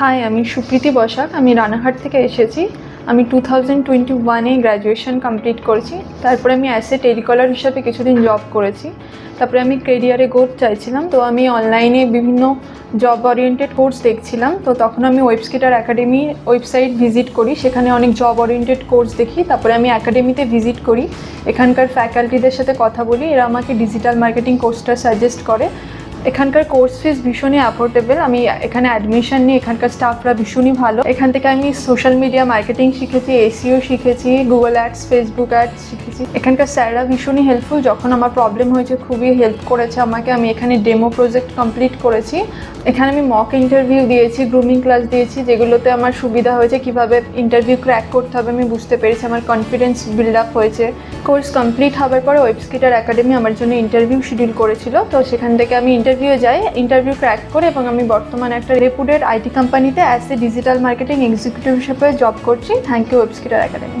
High, আমি সুপ্রীতি বসাক। আমি রানাঘাট থেকে এসেছি। আমি 2021-এ গ্র্যাজুয়েশন কমপ্লিট করেছি। তারপরে আমি অ্যাজ এ টেলিকলার হিসাবে কিছুদিন জব করেছি। তারপরে আমি কেরিয়ারে গ্রোথ চাইছিলাম, তো আমি অনলাইনে বিভিন্ন জব ওরিয়েন্টেড কোর্স দেখছিলাম। তো তখন আমি ওয়েবস্কিটার একাডেমি ওয়েবসাইট ভিজিট করি, সেখানে অনেক জব ওরিয়েন্টেড কোর্স দেখি। তারপরে আমি একাডেমিতে ভিজিট করি, এখানকার ফ্যাকাল্টিদের সাথে কথা বলি, এরা আমাকে ডিজিটাল মার্কেটিং কোর্সটা সাজেস্ট করে। এখানকার কোর্স ফিস ভীষণই অ্যাফোর্ডেবল। আমি এখানে অ্যাডমিশন নিই, এখানকার স্টাফরা ভীষণই ভালো। এখান থেকে আমি সোশ্যাল মিডিয়া মার্কেটিং শিখেছি, এসইও শিখেছি, গুগল অ্যাডস, ফেসবুক অ্যাডস শিখেছি। এখানকার স্যাররা ভীষণই হেল্পফুল। যখন আমার প্রবলেম হয়েছে খুবই হেল্প করেছে আমাকে। আমি এখানে ডেমো প্রজেক্ট কমপ্লিট করেছি। এখানে আমি মক ইন্টারভিউ দিয়েছি, গ্রুমিং ক্লাস দিয়েছি, যেগুলোতে আমার সুবিধা হয়েছে। কীভাবে ইন্টারভিউ ক্র্যাক করতে হবে আমি বুঝতে পেরেছি, আমার কনফিডেন্স বিল্ড আপ হয়েছে। কোর্স কমপ্লিট হওয়ার পরে ওয়েবস্কিটার একাডেমি আমার জন্য ইন্টারভিউ শিডিউল করেছিল। তো সেখান থেকে আমি ইন্টারভিউ যাই, ইন্টারভিউ ক্র্যাক করে, এবং আমি বর্তমানে একটা রেপুটেড আইটি কোম্পানিতে as a digital marketing executive হিসেবে জব করছি। Thank you Webskitter academy.